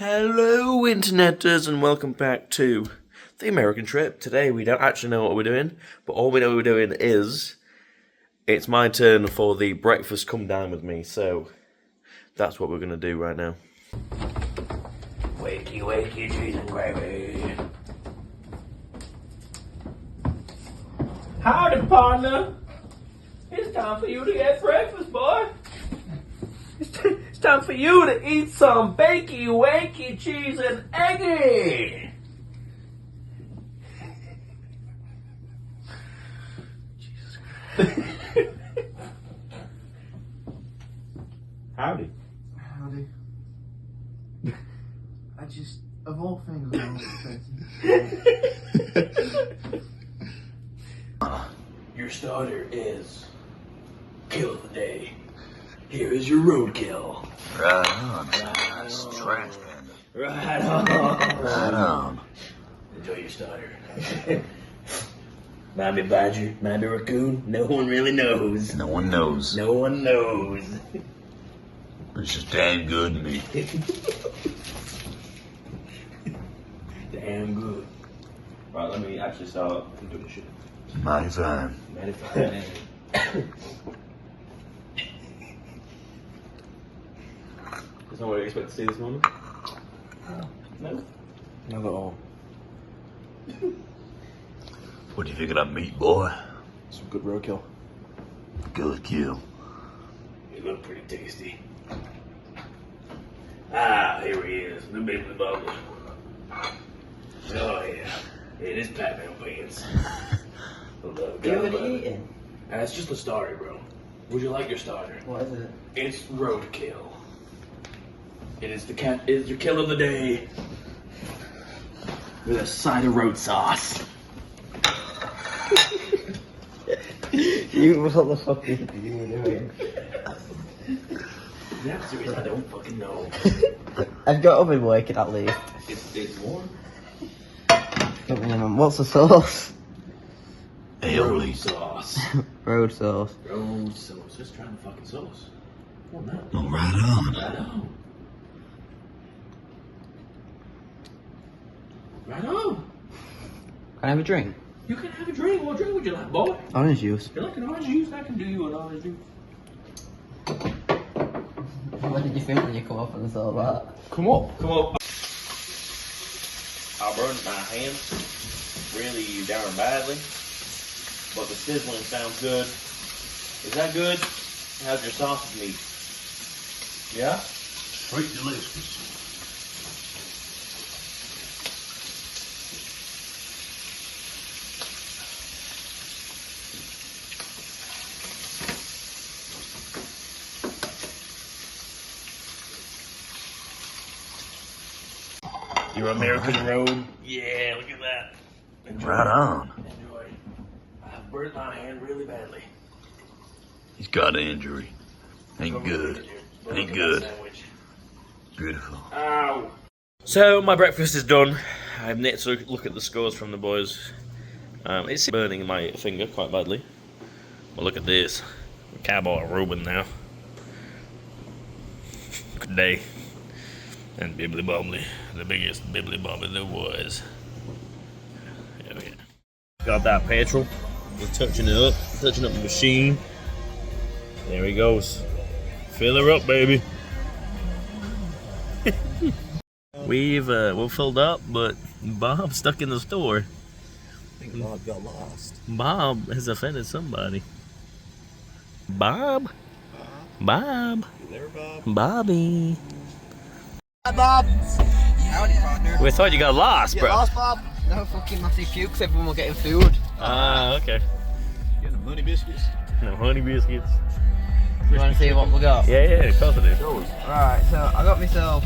Hello, Interneters, and welcome back to the American trip. Today we don't actually know what we're doing, but all we know we're doing is it's my turn for the breakfast come down with me, so that's what we're going to do right now. Wakey, wakey, cheese and gravy. Howdy, partner. It's time for you to get breakfast, boy. It's time for you to eat some bakey, wakey, cheese and eggy. Jesus Christ. Howdy. Howdy. I just, of all things, I was expecting. Your starter is kill of the day. Here is your roadkill. Right on. Nice trash panda. Right on. Right on. Enjoy your starter. Might badger, might raccoon. No one really knows. No one knows. No one knows. But it's just damn good to me. Damn good. Right, let me actually start doing this shit. Mighty fine. Mighty fine. Is that what you expect to see this morning? No? Not at all. What do you think of that meat, boy? Some good roadkill. Good kill. It looked pretty tasty. Ah, here he is, the big bubble. Oh yeah, it is Batman pants. Give it eating. It's just a starter, bro. Would you like your starter? What is it? It's roadkill. It is your kill of the day. With a side of road sauce. You, what the fuck are you doing? Yeah, seriously, I don't fucking know. I've got oven working at least. It's warm. What's the sauce? Road sauce. Road sauce. Road sauce. Just trying the fucking sauce. Well, no. Oh, right on. Right on. Right on. Can I have a drink? You can have a drink. What drink would you like, boy? Orange juice. If you like an orange juice, I can do you an orange juice. What did you think when you come up and saw that? Come up. Come up. I burned my hands really darn badly, but the sizzling sounds good. Is that good? How's your sausage meat? Yeah? Straight delicious. Your American road? Yeah, look at that. Enjoy. Right on. Enjoy. I've burnt my hand really badly. He's got an injury. Ain't good. Ain't good. Beautiful. Ow. So my breakfast is done. I've yet to look at the scores from the boys. It's burning my finger quite badly. But look at this. Cowboy Reuben now. Good day. And Bibbly Bobbly, the biggest Bibbly Bobbly there was. Oh yeah. Got that petrol. Just touching it up, touching up the machine. There he goes. Fill her up, baby. We're filled up, but Bob's stuck in the store. I think Bob got lost. Bob has offended somebody. Bob? Bob? You there, Bob? Bobby. Hi, Bob. Howdy, partner. We thought you got lost, Get bro. lost, Bob? No fucking massive pukes. Everyone will getting food. Ah, okay. You got honey biscuits? No honey biscuits. You want to see what we got? Yeah, of course I do. Right, so I got myself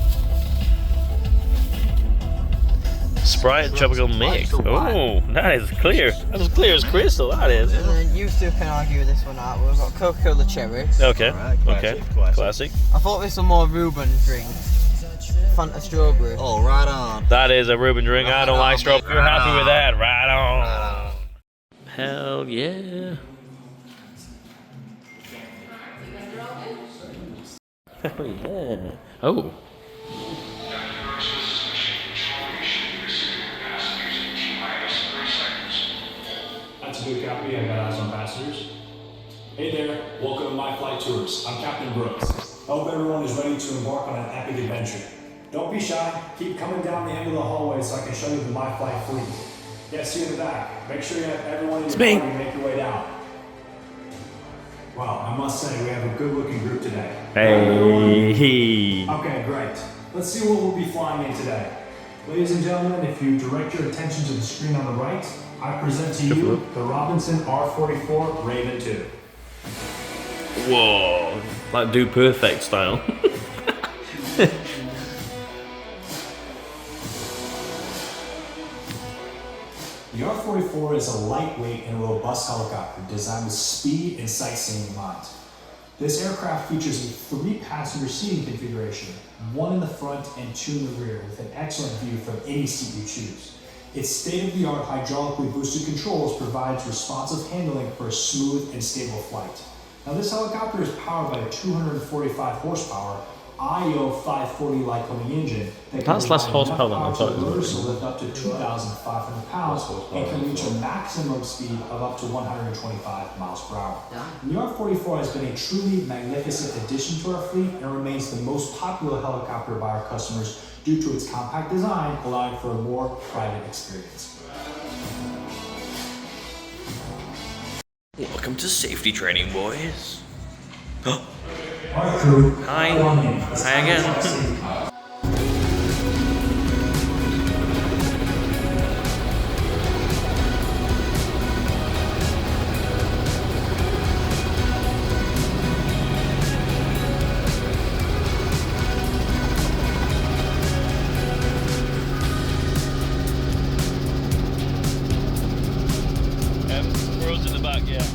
Sprite tropical mix. Oh, that is clear. That's as clear as crystal. That is. and then you two can argue this one out. We've got Coca-Cola cherry. Okay. Alright, Okay. Classic. I thought there's some more Reuben drinks. Fanta strawberry. Oh, right on. That is a Reuben drink. I don't Right like on, strawberry. baby. You're happy Right with on. that? Right on. Right Hell yeah. Hell yeah. Oh. Hey there, welcome to My Flight Tours. I'm Captain Brooks. I hope everyone is ready to embark on an epic adventure. Don't be shy, keep coming down the end of the hallway so I can show you the My Flight fleet. Yes, see you in the back. Make sure you have everyone in your me. party make your way down. Wow, I must say, we have a good looking group today. Hey. Okay, great. Let's see what we'll be flying in today. Ladies and gentlemen, if you direct your attention to the screen on the right, I present to you the Robinson R44 Raven 2. Whoa, like Do Perfect style. The R44 is a lightweight and robust helicopter designed with speed and sightseeing in mind. This aircraft features a 3-passenger seating configuration, 1 in the front and 2 in the rear, with an excellent view from any seat you choose. Its state-of-the-art hydraulically boosted controls provides responsive handling for a smooth and stable flight. Now this helicopter is powered by a 245 horsepower IO 540 Lycoming engine that can That's less provide horsepower than I enough thought it power to was. lift up to 2,500 pounds and can reach a maximum speed of up to 125 miles per hour. The R44 has been a truly magnificent addition to our fleet and remains the most popular helicopter by our customers due to its compact design, allowing for a more private experience. Welcome to safety training, boys. Our crew, Hi. Hi again. Squirrels in the back, yeah.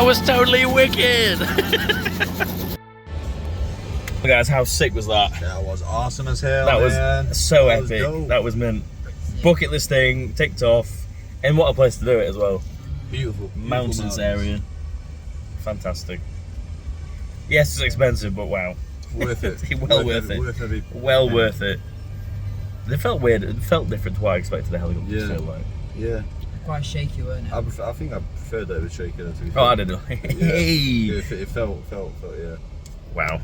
That was totally wicked! Guys, how sick was that? That was awesome as hell. That man. was so That was epic. dope. That was mint. Bucket list thing, ticked off, and what a place to do it as well. Beautiful. Mountains area. Fantastic. Yes, it's expensive, but wow. Worth it. Well worth it. Well worth it. It felt weird. It felt different to what I expected the helicopter to feel like. Yeah. Quite shaky, weren't it? I think I preferred that it was shaky. To be Oh, I don't know. Yeah. Hey! Yeah, it felt, yeah. Wow.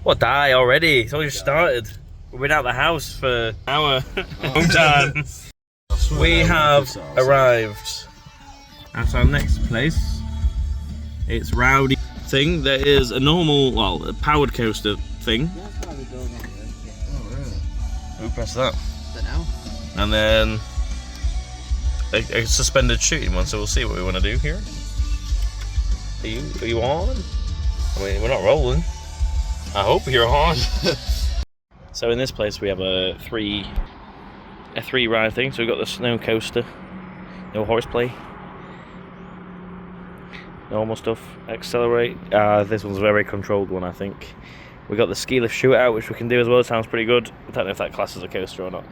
What day already? It's only just started. We've been out the house for an hour. Long time. We have arrived at our next place. It's Rowdy thing. There is a normal, well, a powered coaster thing. Oh, really? Who pressed that? Don't know. And then a suspended shooting one. So we'll see what we want to do here. Are you on? I mean, we're not rolling. I hope you're on. So in this place we have a three ride thing. So we've got the snow coaster, no horseplay, normal stuff, accelerate. This one's a very controlled one, I think. We got the ski lift shootout, which we can do as well. It sounds pretty good. I don't know if that class is a coaster or not.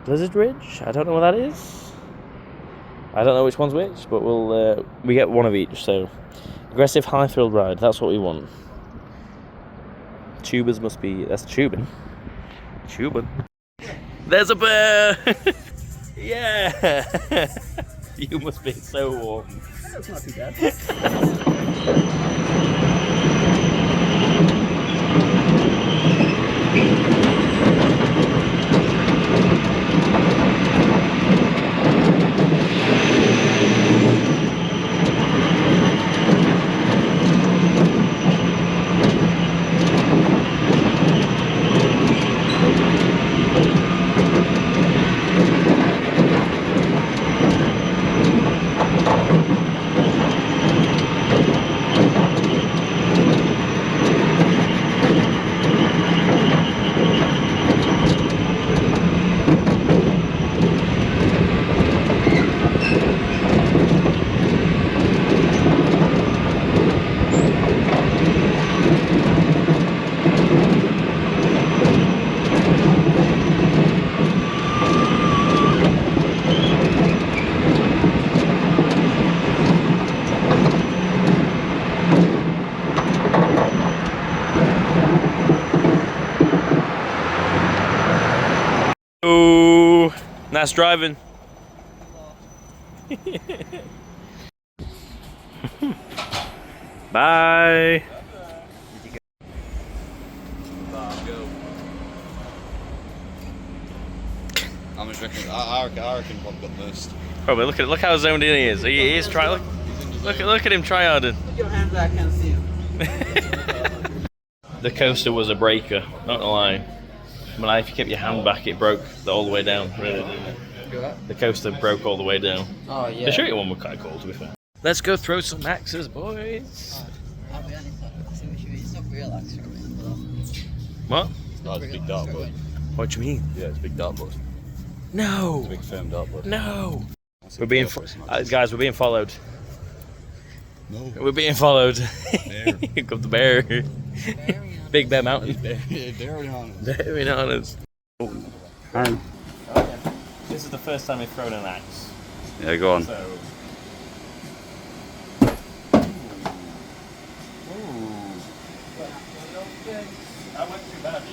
Blizzard Ridge, I don't know what that is. I don't know which one's which, but we get one of each. So aggressive high thrill ride, that's what we want. Tubers must be, that's tubing. Tubing. There's a bear! Yeah! You must be so warm. That's not too bad. Oh, nice driving. Bye. I'm just reckon. I reckon Bob got most. Probably look how zoned in he is. He is trying. Look at him tryharding. Put your hand back, I can't see him. The coaster was a breaker, not gonna lie. But if you kept your hand back, it broke all the way down. Really, didn't it? The coaster broke all the way down. Oh, yeah. The shooting one was quite cool, to be fair. Let's go throw some axes, boys. I'll be honest, it's not real axe throwing. What? No, it's a big dartboard. What do you mean? Yeah, it's a big dartboard. No. It's a big firm dartboard. No. We're being guys. We're being followed. No. We're being followed. Bear. Here comes the bear. Big Bear Mountain. Very honest. Very honest. Hi. This is the first time we've thrown an axe. Yeah, go on. So. That went too bad,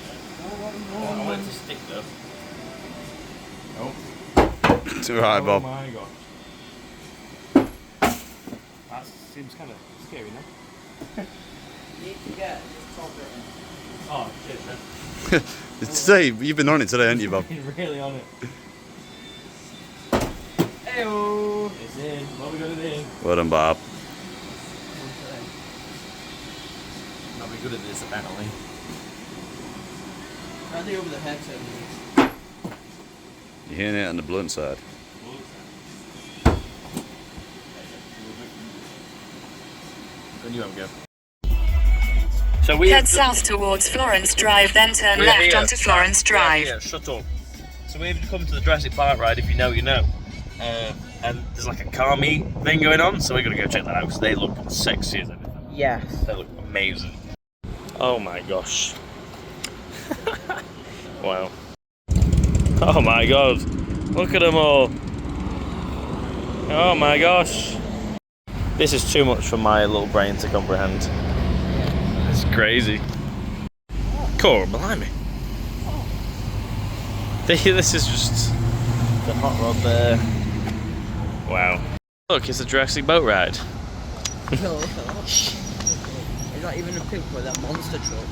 I went to stick though. Oh. It's alright, Bob. Oh my gosh. That seems kind of scary, no? You need to get this top bit in. Oh, shit, man. Today, you've been on it today, haven't you, Bob? He's really on it. Heyo! It's in. What we got it in? Well done, Bob. Not very good at this, apparently. I'll do over the head so You're hearing it on the blunt side. Then you have a go. So we Head south towards Florence Drive, then turn left onto Florence Drive. Yeah, shut up. So we've come to the Jurassic Park ride. If you know, you know. and there's like a car meet thing going on, so we're gonna go check that out because they look sexy as everything. Yes. They look amazing. Oh my gosh. Wow. Oh my god. Look at them all. Oh my gosh. This is too much for my little brain to comprehend. It's crazy. Cool, blimey. This is just the hot rod there. Wow. Look, it's a Jurassic boat ride. Is that even a pig with that monster truck?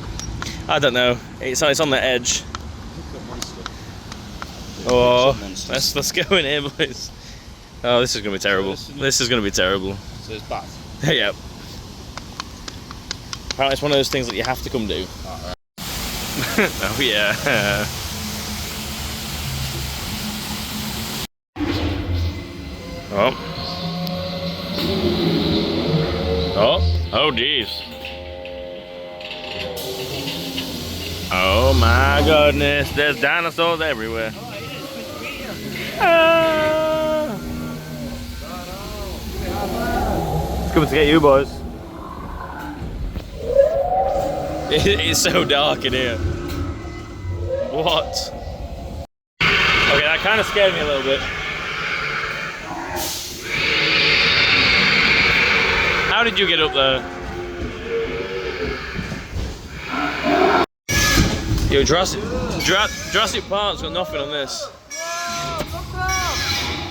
I don't know. It's on the edge. Monster. Oh, let's go in here, boys. Oh, this is gonna be terrible. This is gonna be terrible. So it's back. Yep. Apparently, it's one of those things that you have to come do. Oh, right. Oh yeah. Oh. Oh geez. Oh my goodness, there's dinosaurs everywhere. Ah. It's coming to get you, boys. It's so dark in here. What? Okay, that kind of scared me a little bit. How did you get up there? Yo, Jurassic Park's got nothing on this.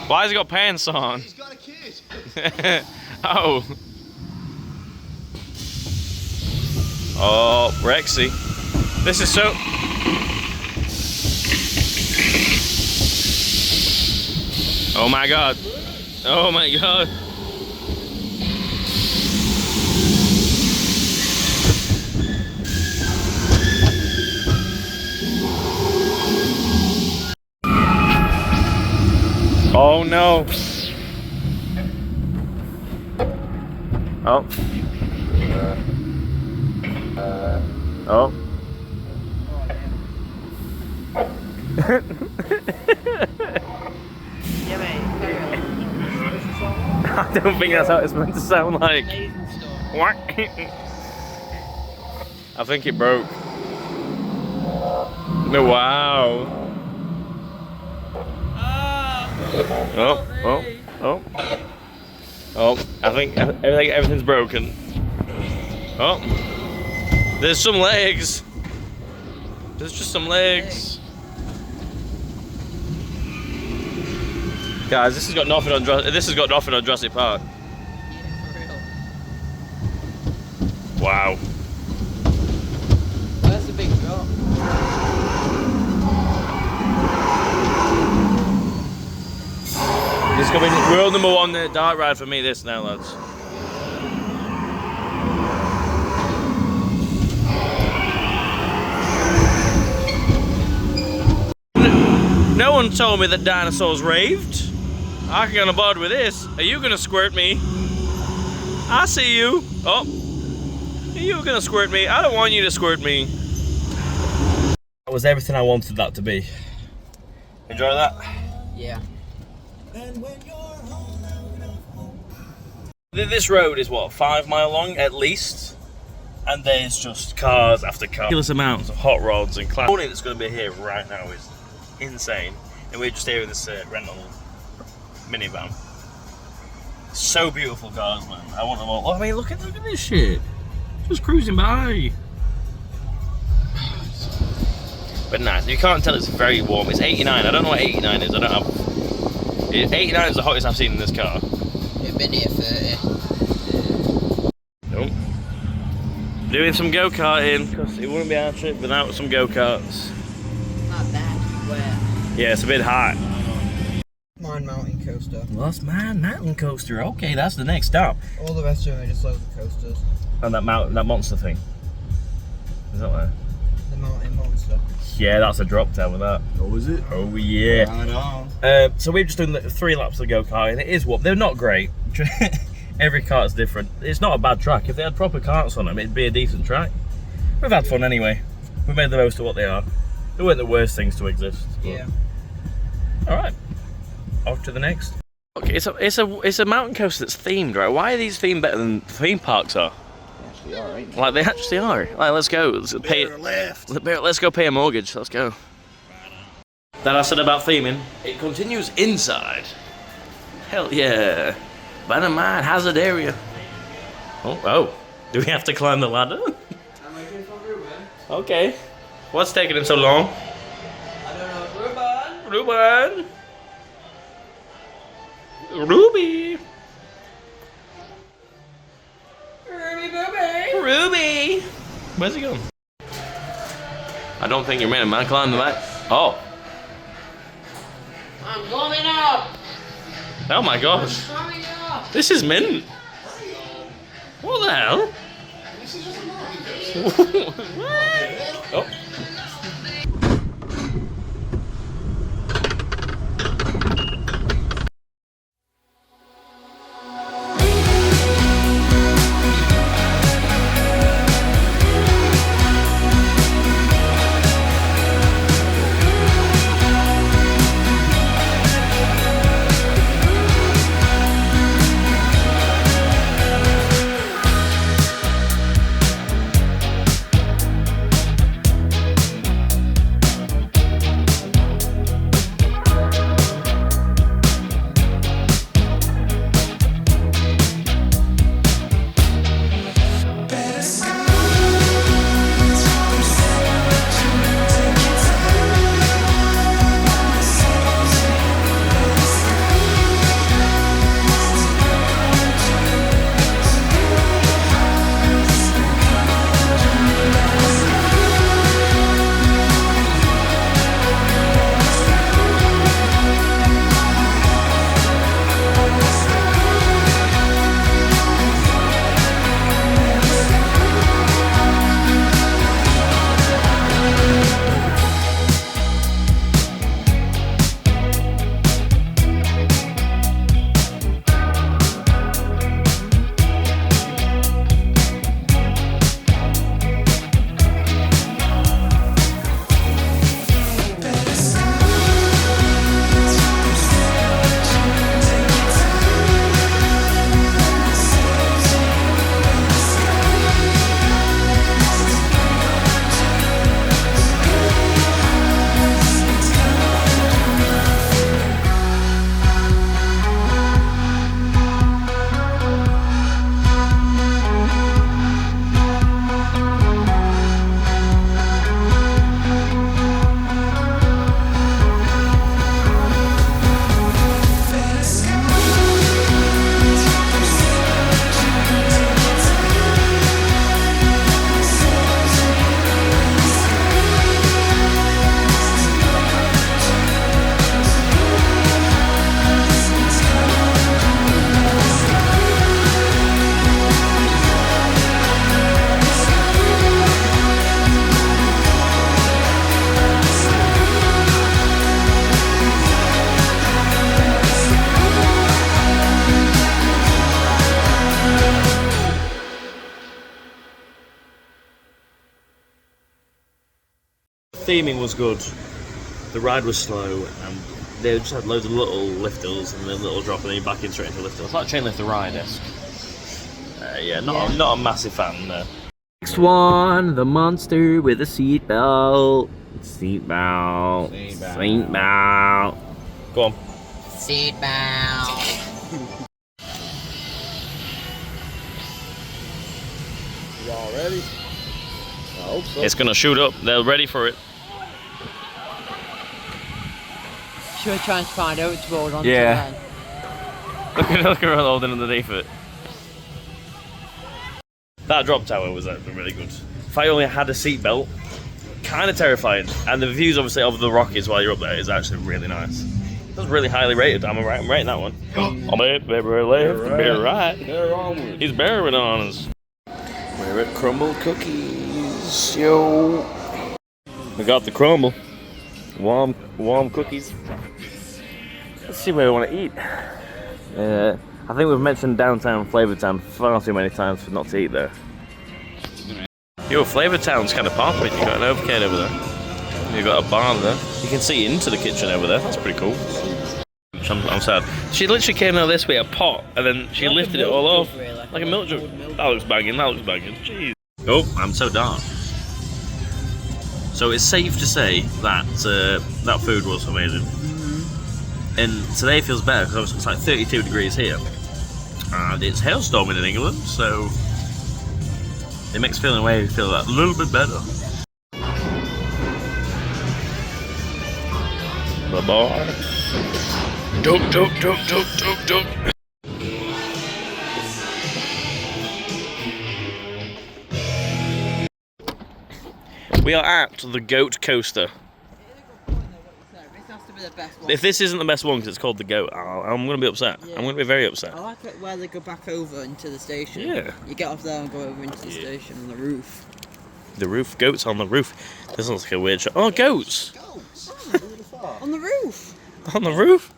Why has he got pants on? He's got a kid. Oh. Oh, Rexy. This is so... Oh my god. Oh my god. Oh no. Oh. Oh. Yeah, mate. I don't think that's how it's meant to sound like. What? I think it broke. No, wow. Oh, oh, oh. Oh, I think everything's broken. Oh. There's some legs. There's just some legs. Guys, this has got nothing on Jurassic Park. Yeah, for real. Wow. That's a big drop. This is gonna be world number one dark ride for me. This now, lads. No one told me that dinosaurs raved. I can get on board with this. Are you gonna squirt me? I see you. Oh. Are you gonna squirt me? I don't want you to squirt me. That was everything I wanted that to be. Enjoy that? Yeah. This road is what, 5 mile long at least? And there's just cars after cars. Ridiculous amounts of hot rods and class. The morning that's going to be here right now is insane. And we're just here in this rental minivan. So beautiful cars, man. I want them all. I mean, look at this shit. Just cruising by. But nice. You can't tell it's very warm. It's 89. I don't know what 89 is. I don't have. 89 is the hottest I've seen in this car. You've been here 30. Nope. Doing some go-karting, because it wouldn't be our trip without some go-karts. Not that. Where? Yeah, it's a bit hot. Mine mountain coaster. Well, that's my mountain coaster. Okay, that's the next stop. All the rest of them are just loads of coasters. And that monster thing. Is that where? The mountain monster. Yeah, that's a drop down with that. Oh, is it? Oh yeah. I know. So we've just done 3 laps of go-karting. It is what they're not great. Every kart's different. It's not a bad track. If they had proper karts on them, it'd be a decent track. We've had fun anyway. We made the most of what they are. They weren't the worst things to exist. Yeah. All right. Off to the next. Okay, it's a mountain coaster that's themed, right? Why are these themed better than theme parks are? They actually are, ain't they? Like they actually are. Like let's go. Let's go pay a mortgage. Let's go. That I said about theming. It continues inside. Hell yeah. But in mind, hazard area. Oh. Do we have to climb the ladder? I'm waiting for Ruben. Okay. What's taking him so long? I don't know. Ruben. Ruby. Ruby. Where's he going? I don't think you're meant to climb the back. Oh. I'm going up. Oh my gosh. Coming up. This is mint. What the hell? This is just a mountain coaster. Oh. Theming was good. The ride was slow, and they just had loads of little lift hills and then little drop, and then you're back in straight into lift hills. It's like Chain Lift the Ride-esque. Not a massive fan there. Next one, the monster with a seatbelt. Seatbelt. Go on. Seatbelt. Y'all ready? I hope so. It's gonna shoot up. They're ready for it. Should we try and find out which road on Yeah. Look at her holding underneath it. That drop tower was actually really good. If I only had a seatbelt, kind of terrifying. And the views obviously of the Rockies while you're up there is actually really nice. It was really highly rated. I'm rating that one. I'm a bear left, bear right. They're onward. He's bearing on us. We're at Crumble Cookies, yo. We got the crumble. Warm cookies. Let's see where we want to eat. I think we've mentioned downtown Flavortown far too many times for not to eat there. Yo, Flavortown's kind of popping. You got an overcade over there. You got a bar there. You can see into the kitchen over there. That's pretty cool. much. I'm sad. She literally came out this way, a pot, and then she lifted it all off. Really, Like a milk jug. That looks banging, Jeez. Oh, I'm so dark. So it's safe to say that that food was amazing. And today feels better because it's like 32 degrees here. And it's hailstorming in England, so it makes feeling away feel a little bit better. The bar. Duck. We are at the Goat Coaster. This has to be the best one. If this isn't the best one because it's called the Goat, I'm going to be upset. Yeah. I'm going to be very upset. I like it where they go back over into the station. Yeah. You get off there and go over into the station on the roof. The roof, goats on the roof. This looks like a weird shot. Oh, goats! On the roof! On the roof?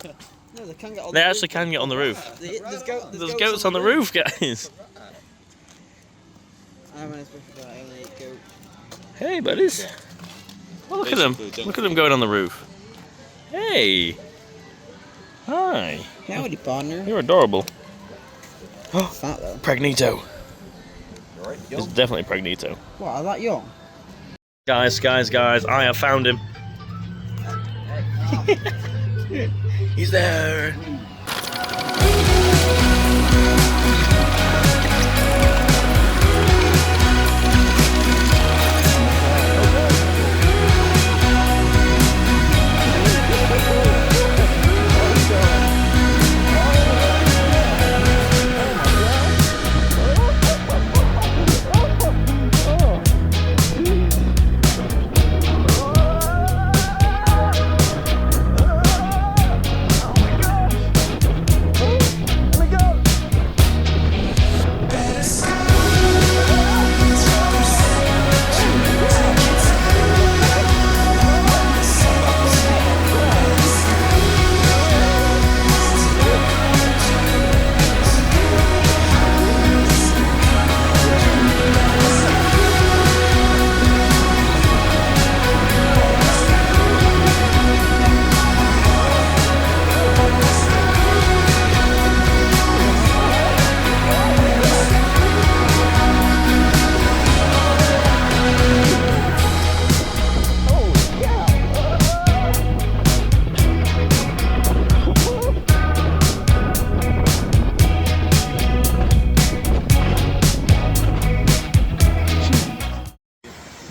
No, they can get on They the actually roof. can get on the roof. There's Goats on the roof, guys. I'm going to speak about I only eat goat. Hey, buddies. Oh, look at them. Look at them going on the roof. Hey. Hi. Howdy, partner. You're adorable. Fat though. Pregnito. It's definitely Pregnito. What, are that young? Guys, I have found him. He's there.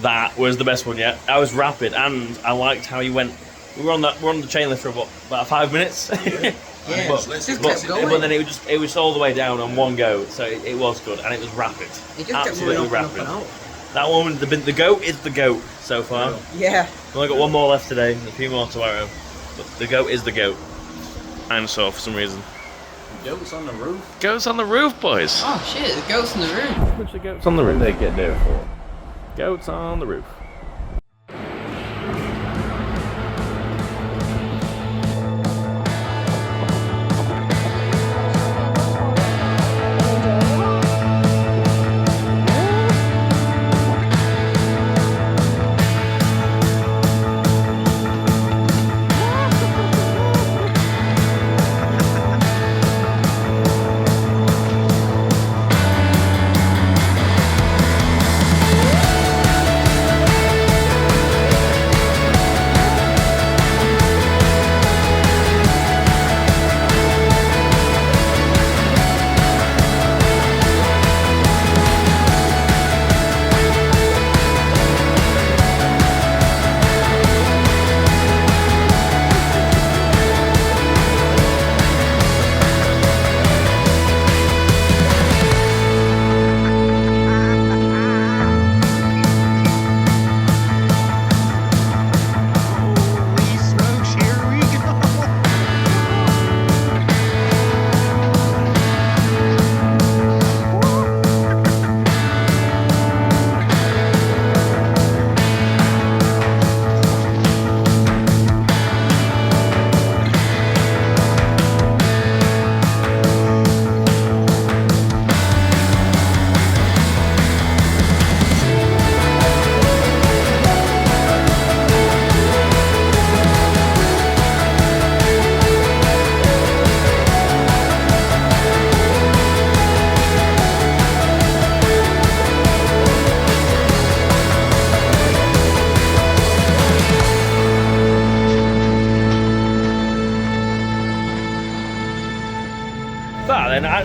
That was the best one yet. That was rapid, and I liked how you went. We were on the chain lift for about 5 minutes. Yeah, but just kept going. then it was all the way down on one go, so it was good, and it was rapid. It just Absolutely kept rapid. going up and up. That one, the goat is the goat so far. Yeah. We've only got one more left today, and a few more tomorrow. But the goat is the goat. I'm sore for some reason. Goats on the roof? Goats on the roof, boys. Oh shit, the goat's on the roof. Which the goats on the roof? They get there for. Goats on the roof.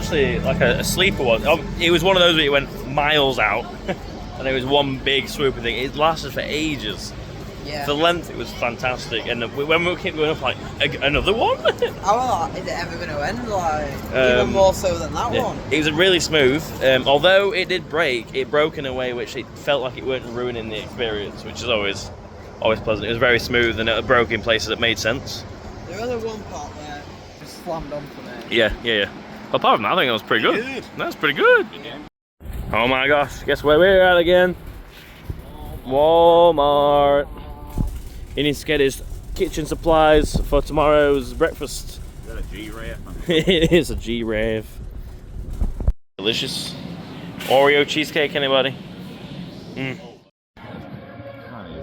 actually like a sleeper one. It was one of those where it went miles out, and it was one big swooping thing. It lasted for ages. Yeah. For length, it was fantastic. And when we kept going up, like another one. How is it ever going to end? Like even more so than that one. It was really smooth. Although it did break, it broke in a way which it felt like it weren't ruining the experience, which is always pleasant. It was very smooth and it broke in places that made sense. There was one part where it just slammed on for me. Yeah. But apart from that, I think that was pretty good. That's pretty good. Oh my gosh, guess where we're at again? Walmart. He needs to get his kitchen supplies for tomorrow's breakfast. Is that a G-Rave? It is a G-Rave. Delicious. Oreo cheesecake, anybody?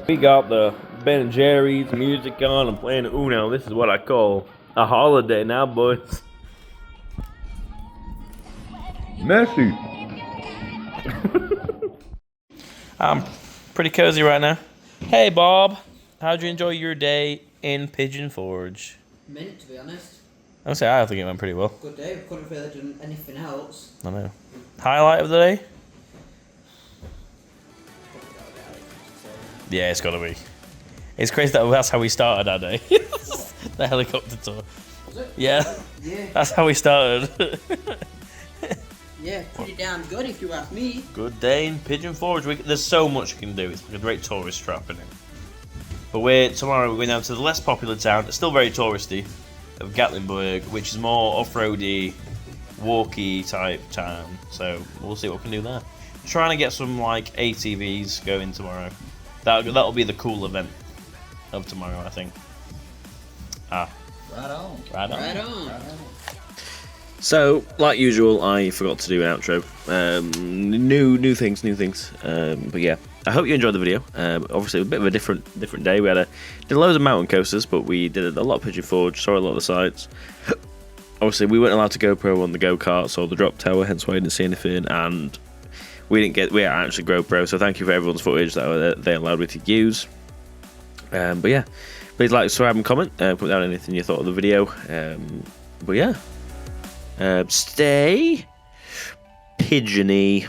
We got the Ben & Jerry's music on and playing Uno. This is what I call a holiday now, boys. Messy. I'm pretty cozy right now. Hey, Bob. How'd you enjoy your day in Pigeon Forge? Mint, to be honest. I think it went pretty well. Good day. Couldn't really done anything else. I know. Highlight of the day? Yeah, it's gotta be. It's crazy that that's how we started our day. The helicopter tour. Was it? Yeah. Yeah. That's how we started. Yeah, pretty damn good if you ask me. Good day in Pigeon Forge. There's so much you can do. It's like a great tourist trap in it. But tomorrow we're going down to the less popular town, it's still very touristy, of Gatlinburg, which is more off-roady, walky type town. So we'll see what we can do there. Trying to get some like ATVs going tomorrow. That'll be the cool event of tomorrow, I think. Right on. Right on. So, like usual, I forgot to do an outro. New things. But yeah, I hope you enjoyed the video. Obviously, a bit of a different day. We did loads of mountain coasters, but we did a lot of Pigeon Forge, saw a lot of the sights. Obviously, we weren't allowed to GoPro on the go-karts or the drop tower, hence why I didn't see anything, and we are actually GoPro, so thank you for everyone's footage that they allowed me to use. But yeah, please like, subscribe, and comment. Put down anything you thought of the video. But yeah. Stay pigeony.